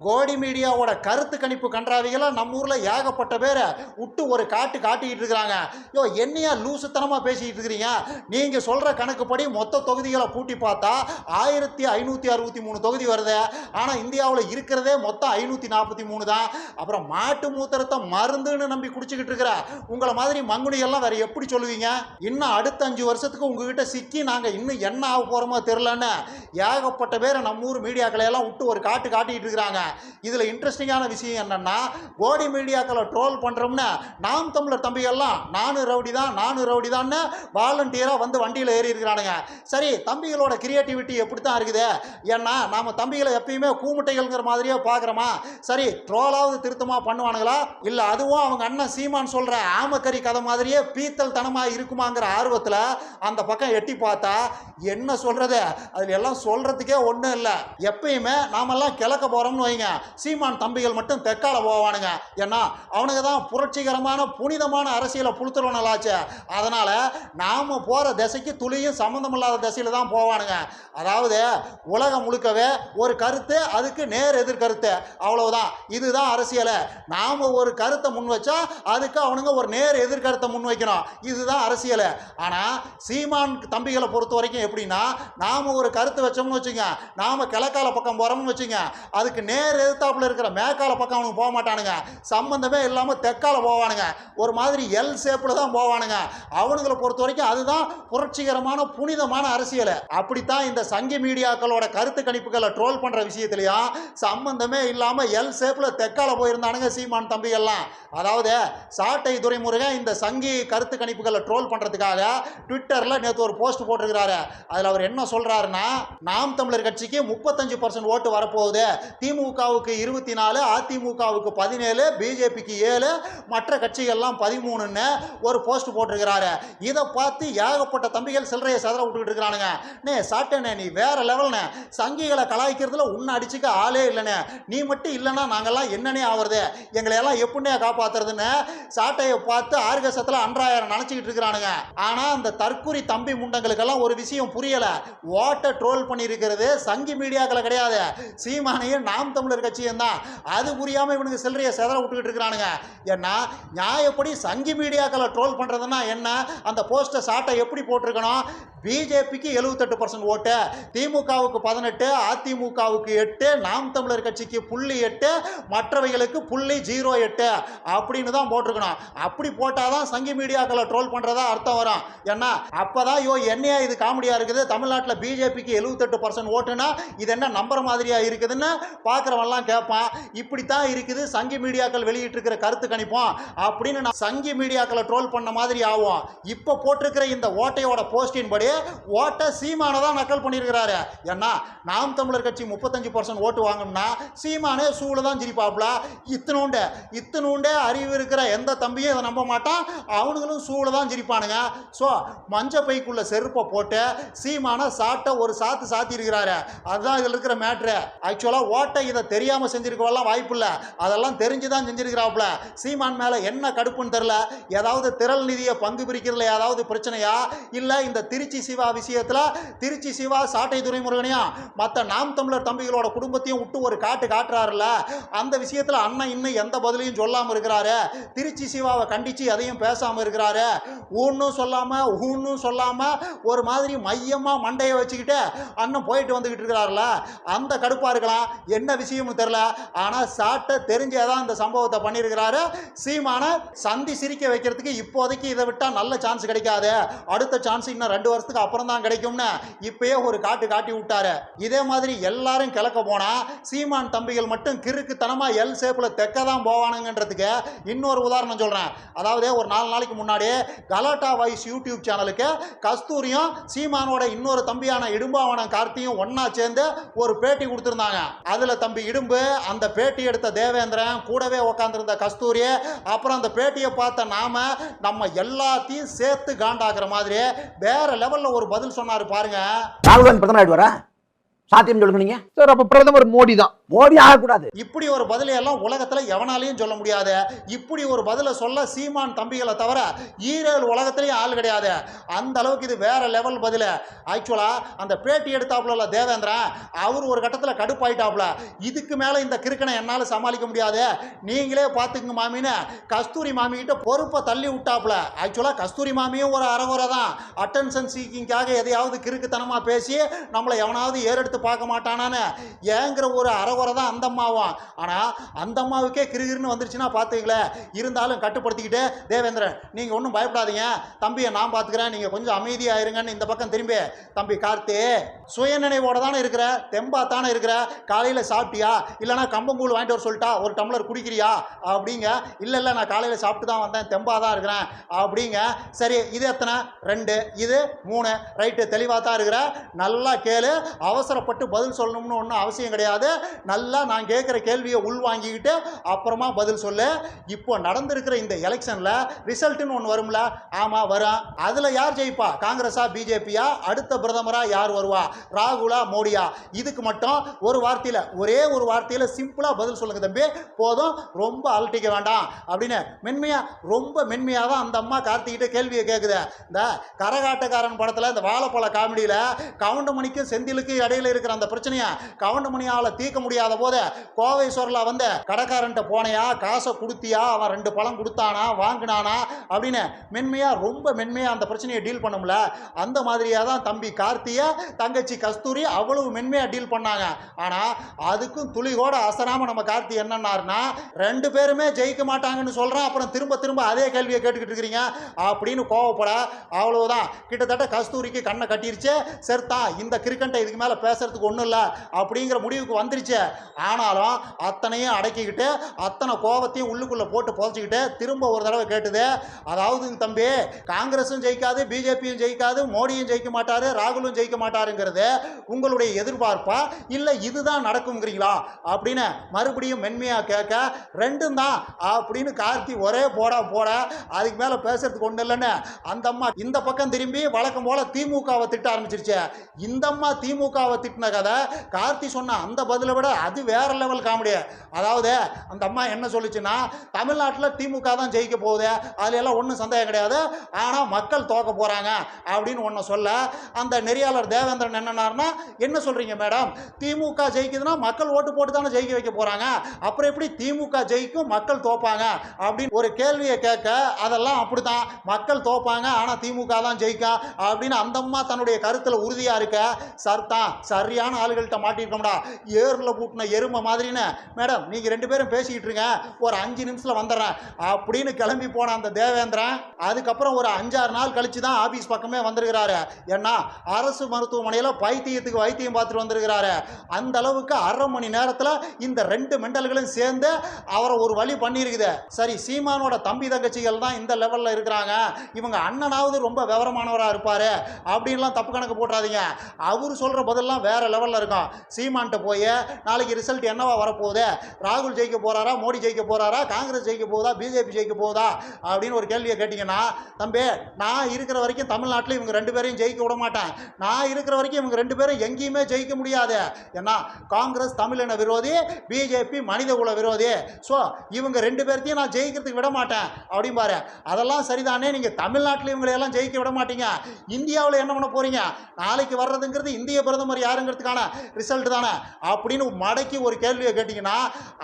கோடி மீடியாவோட கருத்து கணிப்பு கன்றாவிகளை நம்ம ஊர்ல ஏகப்பட்ட பேரை விட்டு ஒரு காட்டிக்கிட்டு இருக்கிறாங்க. யோ என்னையா லூசுத்தனமா பேசிக்கிட்டு இருக்கிறீங்க? நீங்க சொல்ற கணக்குப்படி மொத்த தொகுதிகளை கூட்டி பார்த்தா 1563 தொகுதி வருது. ஆனா இந்தியாவில் இருக்கிறதே மொத்தம் 543 தான். அப்புறம் மாட்டு மூத்திரத்தை மருந்துன்னு நம்பி குடிச்சுக்கிட்டு இருக்கிற உங்களை மாதிரி மங்குடிகள்லாம் வேற எப்படி சொல்லுவீங்க? இன்னும் அடுத்த 5 வருஷத்துக்கு உங்ககிட்ட சிக்கி நாங்க இன்னும் என்ன ஆக போறோமோ தெரியலன்னு ஏகப்பட்ட பேரை நம்ம ஊர் மீடியாக்களை எல்லாம் விட்டு ஒரு காட்டிக்கிட்டு இருக்கிறாங்க. இதுல இன்ட்ரெஸ்டிங்கான விஷயம் என்னன்னா, கோடி மீடியாக்களை ட்ரோல் பண்றோம்னு நாம் தமிழர் தம்பிகள்லாம் நானு ரவுடி தான் வாலண்டியரா வந்து வண்டியில ஏறி இருக்கிறானுங்க. சரி, தம்பிகளோட கிரியேட்டிவிட்டி எப்படித்தான் இருக்குது? ஏன்னா நாம தம்பிகளை எப்பயுமே கூமுட்டைகள்ங்கிற மாதிரியே பாக்குறோமா? சரி, ட்ரோலாவது திருத்தமா பண்ணுவானுங்களா? இல்ல அதுவும் அவங்க அண்ணன் சீமான் சொல்ற ஆமக்கறி கதை மாதிரியே பீத்தல் தனமா இருக்குமாங்கிற ஆர்வத்துல அந்த பக்கம் எட்டி பார்த்தா என்ன சொல்றது? அதுல எல்லாம் சொல்றதுக்கே ஒண்ணும் இல்லை. எப்பயுமே நாமெல்லாம் கிழக்க போறோம்னு வைங்க, சீமான் தம்பிகள் மட்டும் தெற்கால போவானுங்க. ஏன்னா அவனுக்கு தான் புரட்சிகரமான புனிதமான அரசியலை புழுத்துறவனலாச்சு. அதனால நாம போற திசைக்கு துளியும் சம்பந்தம் இல்லாத திசையில தான் போவானுங்க. அதாவது உலகம் முழுக்கவே ஒரு கருத்து, அதுக்கு நேர் எதிர்கருத்து, அவ்வளவுதான். இதுதான் அரசியல். நாம ஒரு கருத்தை முன் வச்சா அதுக்கு அவனுங்க ஒரு நேர் எதிர்கருத்தை முன் வைக்கணும். இதுதான் அரசியல். ஆனா சீமான் தம்பிகளை பொறுத்த வரைக்கும் எப்படின்னா, நாம ஒரு கருத்து வச்சோம்னு வச்சுங்க, நாம கிழக்கால பக்கம் போறோம்னு வச்சுங்க, அதுக்கு நேர் எதிர்த்தாப்புல இருக்கிற மேற்கால பக்கம் அவனுக்கு போக மாட்டானுங்க. சம்பந்தமே இல்லாம தெற்கால போவானுங்க. ஒரு மாதிரி எல் ஷேப்ல தான் போவானுங்க. அவனுங்களை பொறுத்த வரைக்கும் அதுதான் புரட்சிகரமான புனிதமான அரசியல். அப்படித்தான் இந்த சங்கி மீடியாக்களோட கருத்து கணிப்புகளை ட்ரோல் பண்ற விஷயத்திலையும் சம்பந்தமே இல்லாம எல் ஷேப்ல தெற்கால போயிருந்தானுங்க சீமான் தம்பிகள்லாம். அதாவது சாட்டை துரைமுருகன் இந்த சங்கி கருத்து கணிப்புகளை ட்ரோல் பண்றதுக்காக ட்விட்டர்ல நேற்று ஒரு போஸ்ட் போட்டிருக்கிறாரு. அதுல அவர் என்ன சொல்றாருன்னா, நாம் தமிழர் கட்சிக்கு 35% ஓட்டு வரப்போகுது, திமுகவுக்கு 24, அதிமுகவுக்கு 17, பிஜேபிக்கு 7, மற்ற கட்சிகள்லாம் 13ன்னு ஒரு போஸ்ட் போட்டிருக்கிறாரு. இதை பார்த்து ஏகப்பட்ட தம்பிகள் சில்லறையை சதற விட்டுக்கிட்டு இருக்கிறானுங்க. நே சாட்டனே, நீ வேற லெவல்னு, சங்கிகளை கலாய்க்கிறதுல உன்னை அடிச்சுக்க ஆளே இல்லைன்னு, நீ மட்டும் இல்லைன்னா நாங்கெல்லாம் என்னன்னே ஆவறது, எங்களை எல்லாம் எப்படின்னே காப்பாத்துறதுன்னு சாட்டையை பார்த்து ஆர்கசத்தில் அன்றாயிரம் நினைச்சுக்கிட்டு இருக்கிறானுங்க. ஆனா அந்த தற்குறி தம்பி முண்டங்களுக்கெல்லாம் ஒரு விஷயம் புரியல. ஓட்டை ட்ரோல் பண்ணி இருக்கிறது சங்கி மீடியாக்களை கிடையாது, சீமானையும் நாம் தமிழர் கட்சியும் தான். அது புரியாம இவனுக்கு சில்லறையை செதற விட்டுக்கிட்டு இருக்கிறானுங்க. ஏன்னா நியாயப்படி சங்கி மீடியாக்களை ட்ரோல் பண்றதுன்னா என்ன? அந்த போஸ்டர் சாட்டை எப்படி போட்டிருக்கணும்? பிஜேபிக்கு 78% ஓட்டு, திமுகவுக்கு 18, அதிமுகவுக்கு 8, நாம் தமிழர் கட்சிக்கு 0.8, மற்றவைகளுக்கு 0.08 அப்படின்னு தான் போட்டிருக்கணும். அப்படி போட்டாதான் சங்கி மீடியாக்களை ட்ரோல் பண்றதா அர்த்தம் வரும். ஏன்னா அப்பதான் என்னையா இது காமெடியா இருக்குது, தமிழ்நாட்டில் பிஜேபிக்கு 78% ஓட்டுனா இது என்ன நம்புற மாதிரியா இருக்குதுன்னு பார்க்குறவன்லாம் கேட்பான். இப்படித்தான் இருக்குது சங்கி மீடியாக்கள் வெளியிட்டு இருக்கிற கருத்து கணிப்போம் அப்படின்னு நான் சங்கி மீடியாக்களை ட்ரோல் பண்ண மாதிரி ஆகும். இப்போ போட்டிருக்கிற இந்த ஓட்டையோட போஸ்டின் படி ஓட்டை சீமானை தான் நக்கல் பண்ணியிருக்கிறாரு. ஏன்னா நாம் தமிழர் கட்சி 35% ஓட்டு வாங்கணும்னா சீமானே சூழ தான் சிரிப்பாப்ல. இத்தினூண்டே அறிவு இருக்கிற எந்த தம்பியும் இதை நம்ப மாட்டான், அவனுங்களும் சூழ தான் சிரிப்பானுங்க. ஸோ மஞ்ச பைக்குள்ள செருப்பை போட்டு சீமான சாட்டை ஒரு சாத்தி இருக்கிறாரு. அதுதான் இதில் இருக்கிற மேட்ரு. ஆக்சுவலாக ஓட்டை இதை தெரியாமல் செஞ்சிருக்கலாம் வாய்ப்பு இல்லை, அதெல்லாம் தெரிஞ்சுதான் செஞ்சிருக்கிறாப்புல. சீமான் மேலே என்ன கடுப்புன்னு தெரியல. ஏதாவது திரள் நிதியை பங்கு பிரிக்கிறதுல ஏதாவது பிரச்சனையா, இல்லை இந்த திருச்சி சிவா விஷயத்தில் திருச்சி சிவா சாட்டை துரைமுருகனையும் மற்ற நாம் தமிழர் தம்பிகளோட குடும்பத்தையும் விட்டு ஒரு காட்டுறாருல, அந்த விஷயத்தில் அண்ணன் இன்னும் எந்த பதிலையும் சொல்லாமல் இருக்கிறாரு. திருச்சி சிவாவை கண்டிச்சு எதையும் பேசாமல் இருக்கிறாரு. ஊன்னும் சொல்லாம ஒரு மாதிரி மையமா மண்டையை வச்சுக்கிட்டு அண்ணன் போயிட்டு வந்துகிட்டு இருக்கிறாருல, அந்த கடுப்பா இருக்கலாம். என்ன விஷயம்னு தெரியல. ஆனா சாட்டை தெரிஞ்சேதான் இந்த சம்பவத்தை பண்ணியிருக்கிறாரு. சீமான சந்தி சிரிக்க வைக்கிறதுக்கு இப்போதைக்கு இதை விட்டா நல்ல சான்ஸ் கிடைக்காது, அடுத்த சான்ஸ் இன்னும் 2 வருஷத்துக்கு அப்புறம் தான் கிடைக்கும்னு இப்பயே ஒரு காட்டி விட்டாரு. இதே மாதிரி எல்லாரும் கிழக்க போனா சீமான் தம்பிகள் மட்டும் கிறுக்குத்தனமா எல் ஷேப்ல தெற்க தான் போவானுங்கன்றதுக்கு இன்னொரு உதாரணம் சொல்றேன். அதாவது ஒரு 4 நாளைக்கு முன்னாடி கலாட்டா வாய்ஸ் யூடியூப் சேனலுக்கு கஸ்தூரியும் சீமானோட இன்னொரு தம்பியான இடும்பாவனம் கார்த்தியும் ஒன்னா சேர்ந்து ஒரு பேட்டி கொடுத்திருந்தாங்க. அதுல தம்பி இடும்பு, அந்த பேட்டி எடுத்த தேவேந்திரன், கூடவே உட்கார்ந்திருந்த கஸ்தூரி, அப்புறம் அந்த பேட்டியை பார்த்த நம்ம எல்லாத்தையும் சேர்த்து காண்டாக்குற மாதிரி வேற லெவல்ல ஒரு பதில் சொன்னாரு பாருங்க. ராகுல் காந்தி பிரதமர் ஆயிடுவாரா? சாத்தியம் சொல்லுங்க நீங்க. சார் அப்ப பிரதமர் மோடி தான். மோடி ஆகக்கூடாது. இப்படி ஒரு பதிலை எல்லாம் உலகத்துல எவனாலையும் சொல்ல முடியாது. இப்படி ஒரு பதிலை சொல்ல சீமான் தம்பிகளை தவிர ஈரேல் உலகத்திலேயும் ஆள் கிடையாது. அந்த அளவுக்கு இது வேற லெவல் பதில். ஆக்சுவலா அந்த பேட்டி எடுத்தாப்புல தேவேந்திரன் அவர் ஒரு கட்டத்தில் கடுப்பாயிட்டாப்புல. இதுக்கு மேல இந்த கிறுக்கனை என்னால சமாளிக்க முடியாது, நீங்களே பார்த்துக்குங்க மாமின்னு கஸ்தூரி மாமி கிட்ட பொறுப்பை தள்ளி விட்டாப்புல. ஆக்சுவலா கஸ்தூரி மாமியும் ஒரு அறகுறை தான். அட்டென்ஷன் சீக்கிங்காக எதையாவது கிறுக்குத்தனமா பேசி நம்மளை எவனாவது ஏறெடுத்து பார்க்க மாட்டானான்னு ஏங்கிற ஒரு அறகுறை தான் அந்த அம்மாவும். ஆனா அந்த அம்மாவுக்கே கிறுகிறுன்னு வந்துருச்சுன்னா பார்த்துங்களேன். இருந்தாலும் கட்டுப்படுத்திக்கிட்டு, தேவேந்திரன் நீங்க ஒன்றும் பயப்படாதீங்க, தம்பியை நான் பார்த்துக்கிறேன், நீங்க கொஞ்சம் அமைதியாயிருங்கன்னு இந்த பக்கம் திரும்பி, தம்பி கார்த்தி சுயநினைவோட தானே இருக்கிற, தெம்பா தானே இருக்கிற, காலையில் சாப்பிட்டியா, இல்லைனா கம்பங்கூழ் வாங்கிட்டு வர சொல்லிட்டா ஒரு டம்ளர் குடிக்கிறியா அப்படிங்க. இல்லை இல்லை நான் காலையில் சாப்பிட்டு தான் வந்தேன், தெம்பா தான் இருக்கிறேன் அப்படிங்க. சரி இது எத்தனை? 2, இது 3. ரைட்டு, தெளிவாக தான் இருக்கிற, நல்லா கேளு, அவசரப்பட்டு பதில் சொல்லணும்னு ஒன்றும் அவசியம் கிடையாது. நல்லா நான் கேட்குற கேள்வியை உள்வாங்கிக்கிட்டு அப்புறமா பதில் சொல்லு. இப்போ நடந்திருக்கிற இந்த எலெக்ஷனில் ரிசல்ட்டுன்னு ஒன்று வரும்ல? ஆமாம் வரும். அதில் யார் ஜெயிப்பா? காங்கிரஸா பிஜேபியா? அடுத்த பிரதமரா யார் வருவா? ராகுலா மோடியா? இதுக்கு மட்டும் ஒரு வார்த்தையில், ஒரே ஒரு வார்த்தையில் சிம்பிளாக பதில் சொல்லுங்க தம்பி, போதும், ரொம்ப அலட்டிக்க வேண்டாம் அப்படின்னு ரொம்ப மென்மையாக தான் அந்த அம்மா கார்த்திகிட்ட கேள்வியை கேட்குது. இந்த கரகாட்டக்காரன் படத்தில் இந்த வாழைப்பழ காமெடியில் கவுண்டமணிக்கும் செந்திலுக்கும் இடையில இருக்கிற அந்த பிரச்சனையை கவுண்டமணியால் தீர்க்க முடியாத போது கோவைசோரில் வந்து கடைக்காரன்ட்ட போனையா, காசை கொடுத்தியா, அவன் 2 பழம் கொடுத்தானா, வாங்கினானா அப்படின்னு ரொம்ப மென்மையாக அந்த பிரச்சனையை டீல் பண்ணும்ல, அந்த மாதிரியாக தான் தம்பி கார்த்தியை தங்கச்சி கஸ்தூரி அவ்வளவு மென்மையாக டீல் பண்ணாங்க. ஆனால் அதுக்கும் துளிகோட அசராமல் நம்ம கார்த்தி என்னன்னாருன்னா, 2 பேருமே ஜெயிக்க மாட்டாங்கன்னு சொல்கிறான், அப்புறம் திரும்ப திரும்ப அதே கேள்வியை கேட்டுக்கிட்டு இருக்கிறீங்க அப்படின்னு கோவப்பட, அவ்வளவுதான். கிட்டத்தட்ட கஸ்தூரிக்கு கண்ணை கட்டிருச்சு. சரிதான், இந்த கிரிக்கெட்டை இதுக்கு மேலே பேசுறதுக்கு ஒன்றும் இல்லை அப்படிங்கிற முடிவுக்கு வந்துருச்சு. ஆனாலும் அத்தனையும் அடக்கிக்கிட்டு அத்தனை கோவத்தையும் உள்ளுக்குள்ளே போட்டு புதைச்சிக்கிட்டு திரும்ப ஒரு தடவை கேட்டுது, அதாவது தம்பி காங்கிரஸும் ஜெயிக்காது, பிஜேபியும் ஜெயிக்காது, மோடியும் ஜெயிக்க மாட்டாரு, ராகுலும் ஜெயிக்க மாட்டாருங்கிறது உங்களுடைய எதிர்பார்ப்பா, இல்லை இதுதான் நடக்குங்கிறீங்களா அப்படின்னு மறுபடியும் மென்மையாக கேட்க, 2ம் தான் அப்படின்னு கார்த்தி ஒரே போட அதுக்கு மேலே பேசுறதுக்கு ஒன்றும் இல்லைன்னு அந்த அம்மா இந்த பக்கம் திரும்பி வழக்கம் போல திமுகவை திட்ட ஆரம்பிச்சிருச்சு. இந்த அம்மா திமுகவை திட்டின கதை கார்த்தி சொன்ன அந்த பதிலை விட அது வேற லெவல் காமெடி. அதாவது அந்த அம்மா என்ன சொல்லிச்சுன்னா, தமிழ்நாட்டில் திமுக தான் ஜெயிக்க போகுது, அதுல எல்லாம் ஒன்றும் சந்தேகம் கிடையாது, ஆனால் மக்கள் தோக்க போறாங்க அப்படின்னு ஒன்று சொல்ல, அந்த நெறியாளர் தேவேந்திரன் என்னன்னாருன்னா, என்ன சொல்றீங்க மேடம், திமுக ஜெயிக்குதுன்னா மக்கள் ஓட்டு போட்டு தானே ஜெயிக்க வைக்க போறாங்க, அப்புறம் எப்படி திமுக ஜெயிக்கும் மக்கள் தோப்பாங்க அப்படின்னு ஒரு கேள்வியை கேட்க, அதெல்லாம் அப்படித்தான், மக்கள் தோப்பாங்க ஆனால் திமுக தான் ஜெயிக்கும் அப்படின்னு அந்த அம்மா தன்னுடைய கருத்தில் உறுதியா இருக்க, சர்தான் சரியான ஆளுகள்கிட்ட மாட்டிருக்கோம்டா, ஏரில் பூட்டின எருமை மாதிரின்னு, மேடம் நீங்க 2 பேரும் பேசிக்கிட்டு இருங்க, ஒரு 5 நிமிஷத்துல வந்துடுறேன் அப்படின்னு கிளம்பி போன அந்த தேவேந்திரன் அதுக்கப்புறம் ஒரு 5-6 நாள் கழிச்சு தான் ஆபீஸ் பக்கமே வந்திருக்கிறாரு. ஏன்னா அரசு மருத்துவமனையில் பைத்தியத்துக்கு வைத்தியம் பார்த்துட்டு வந்திருக்கிறாரு. அந்த அளவுக்கு 1/2 மணி நேரத்தில் இந்த 2 மெண்டல்களும் சேர்ந்து அவரை ஒரு வழி பண்ணியிருக்குது. சரி, சீமானோட தம்பி தங்கச்சிகள் தான் இந்த லெவலில் இருக்கிறாங்க, இவங்க அண்ணனாவது ரொம்ப விவரமானவராக இருப்பாரு அப்படின்லாம் தப்பு கணக்கு போட்டுறாதீங்க. அவர் சொல்கிற பதிலெலாம் வேற லெவலில் இருக்கும். சீமான்கிட்ட போய் நாளைக்கு ரிசல்ட் என்னவா வரப்போகுது, ராகுல் ஜெயிக்க போகிறாரா, மோடி ஜெயிக்க போகிறாரா, காங்கிரஸ் ஜெயிக்க போகுதா, பிஜேபி ஜெயிக்க போகுதா அப்படின்னு ஒரு கேள்வியை கேட்டிங்கன்னா, தம்பி நான் இருக்கிற வரைக்கும் தமிழ்நாட்டில் இவங்க 2 பேரையும் ஜெயிக்க விட மாட்டேன், நான் இருக்கிற வரைக்கும் இவங்க 2 பேரும் எங்கேயுமே ஜெயிக்க முடியாது. ஏன்னா காங்கிரஸ் தமிழின விரோதி, பிஜேபி மனித குல விரோதி, ஸோ இவங்க 2 பேர்த்தையும் நான் ஜெயிக்கிறதுக்கு விட மாட்டேன் அப்படிம்பாரு. அதெல்லாம் சரிதானே, நீங்கள் தமிழ்நாட்டில் இவங்களையெல்லாம் ஜெயிக்க விட மாட்டீங்க, இந்தியாவில் என்ன பண்ண போறீங்க, நாளைக்கு வர்றதுங்கிறது இந்திய பிரதமர் யாருங்கிறதுக்கான ரிசல்ட் தானே அப்படின்னு மடக்கி ஒரு கேள்வியை கேட்டிங்கன்னா,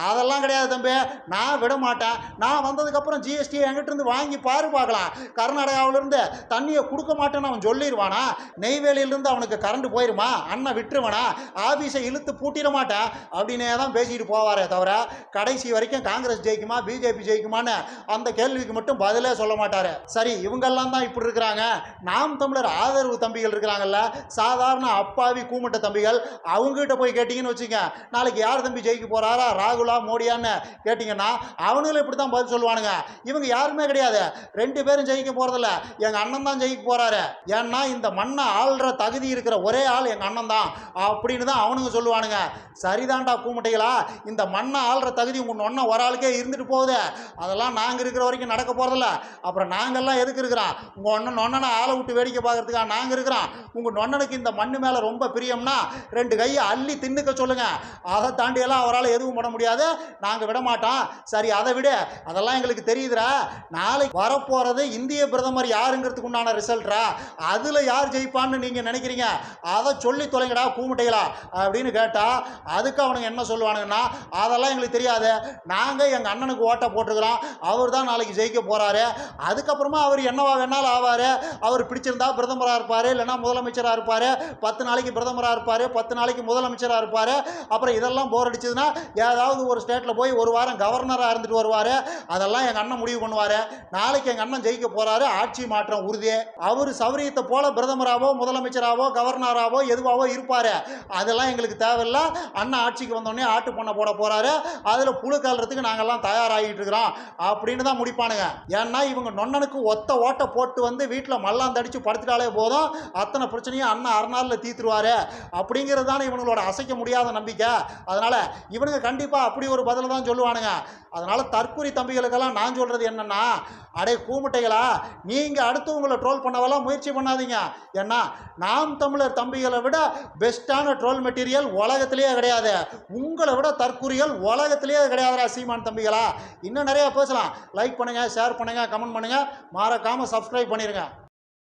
அதெல்லாம் கிடையாது தம்பி, நான் விட மாட்டேன், நான் வந்ததுக்கப்புறம் ஜிஎஸ்டி என்கிட்ட இருந்து வாங்கி பாரு பார்க்கலாம், கர்நாடகாவிலிருந்து தண்ணியை கொடுக்க மாட்டேன்னு அவன் சொல்லிடுவானா, நெய்வேலியிலிருந்து அவனுக்கு கரண்ட் போயிருமா, அண்ணன் விட்டுருவானா, ஆஃபீஸை இழுத்து பூட்டிட மாட்டேன் அப்படின்னே தான் பேசிட்டு போவாரே தவிர கடைசி வரைக்கும் காங்கிரஸ் ஜெயிக்குமா பிஜேபி ஜெயிக்குமான்னு அந்த கேள்விக்கு மட்டும் பதிலே சொல்ல மாட்டாரு. சரி, இவங்கெல்லாம் தான் இப்படி இருக்கிறாங்க, நாம் தமிழர் ஆதரவு தம்பிகள் இருக்கிறாங்கல்ல, சாதாரண அப்பாவி கூமுட்ட தம்பிகள், அவங்ககிட்ட போய் கேட்டிங்கன்னு வச்சுங்க, நாளைக்கு யார் தம்பி ஜெயிக்க போறாரா, ராகுலா மோடியான்னு கேட்டிங்கன்னா அவனுங்களும் இப்படி தான் பதில் சொல்லுவானுங்க. இவங்க யாருமே கிடையாது, 2 பேரும் ஜெயிக்க போறதில்ல, எங்க அண்ணன் தான் ஜெயிக்க போறாரு, ஏன்னா இந்த மண்ணை ஆள்ற தகுதி இருக்கிற ஒரே ஆள் எங்க அண்ணன் தான் அப்படின்னு தான் அவனுங்க சொல்லுவானுங்க. சரிதான்டா கூமுட்டைகளா, இந்த மண்ணை ஆள்ற தகுதி உங்க நொன்ன ஒரு ஆளுக்கே இருந்துட்டு போகுது, அதெல்லாம் நாங்கள் இருக்கிற வரைக்கும் நடக்க போறதில்ல, அப்புறம் நாங்கள்லாம் எதுக்கு இருக்கிறோம், உங்க நொன்னனை ஆளை விட்டு வேடிக்கை பார்க்கறதுக்காக நாங்கள் இருக்கிறோம். உங்க நொன்னனுக்கு இந்த மண்ணு மேலே ரொம்ப பிரியம்னா முடியுமா? 2 கையை அள்ளி தின்னுக்க சொல்லுங்க. அதை தாண்டியெல்லாம் அவரால் எதுவும் பண்ண முடியாது. நாங்கள் விட மாட்டோம். சரி, அதை விட அதெல்லாம் எங்களுக்கு தெரியுதுரா. நாளைக்கு வரப்போகிறது இந்திய பிரதமர் யாருங்கிறதுக்கு உண்டான ரிசல்ட்ரா. அதில் யார் ஜெயிப்பான்னு நீங்கள் நினைக்கிறீங்க? அதை சொல்லி தொலைங்கடா கூமுட்டைகளா அப்படின்னு கேட்டால் அதுக்கு அவனுங்க என்ன சொல்லுவானுங்கன்னா, அதெல்லாம் எங்களுக்கு தெரியாது, நாங்கள் எங்கள் அண்ணனுக்கு ஓட்டை போட்டுருக்கிறோம், அவர் தான் நாளைக்கு ஜெயிக்க போகிறாரு, அதுக்கப்புறமா அவர் என்னவா வேணாலும் ஆவார், அவர் பிடிச்சிருந்தா பிரதமராக இருப்பார், இல்லைன்னா முதலமைச்சராக இருப்பார், 10 நாளைக்கு பிரதமராக இருப்பார், 10 நாளைக்கு முதலமைச்சராக இருப்பார், அப்புறம் இதெல்லாம் போர் அடிச்சதுன்னா ஏதாவது ஒரு ஸ்டேட்டில் போய் ஒரு வாரம் கவர்னராக இருந்துட்டு வருவார். அதெல்லாம் எங்கள் அண்ணன் முடிவு பண்ணுவார். நாளைக்கு எங்கள் அண்ணன் ஜெயிக்க போகிறாரு, ஆட்சி மாற்றம் உறுதியே. அவர் சௌரியத்தை போல பிரதமராகவோ முதலமைச்சராகவோ கவர்னராகவோ எதுவாகவோ இருப்பார். அதெல்லாம் எங்களுக்கு தேவையில்லை. அண்ணன் ஆட்சிக்கு வந்தோடனே ஆட்டு பண்ண போட போகிறாரு, அதில் புழு காலறதுக்கு நாங்கள்லாம் தயாராகிட்டு இருக்கிறோம் அப்படின்னு தான் முடிப்பானுங்க. ஏன்னா இவங்க நொண்ணனுக்கு ஒத்த ஓட்டை போட்டு வந்து வீட்டில் மல்லாந்தடிச்சு படுத்துட்டாலே போதும், அத்தனை பிரச்சனையும் அண்ணன் அறநாளில் தீர்த்துருவார் அப்படிங்கிறது தானே இவங்களோட அசைக்க முடியாத நம்பிக்கை. அதனால் இவனுங்க கண்டிப்பாக அப்படி ஒரு பதில் தான் சொல்லுவானுங்க. அதனால் தற்குறி தம்பிகளுக்கெல்லாம் நான் சொல்கிறது என்னென்னா, அடே கூமுட்டைகளா, நீங்கள் அடுத்தவங்களை ட்ரோல் பண்ணவெல்லாம் முயற்சி பண்ணாதீங்க. ஏன்னா நாம் தமிழர் தம்பிகளை விட பெஸ்ட்டான ட்ரோல் மெட்டீரியல் உலகத்திலேயே கிடையாது. உங்களை விட தற்குறிகள் உலகத்திலேயே கிடையாதுடா சீமான் தம்பிகளா. இன்னும் நிறையா பேசலாம். லைக் பண்ணுங்கள், ஷேர் பண்ணுங்கள், கமெண்ட் பண்ணுங்கள், மறக்காமல் சப்ஸ்கிரைப் பண்ணிடுங்க.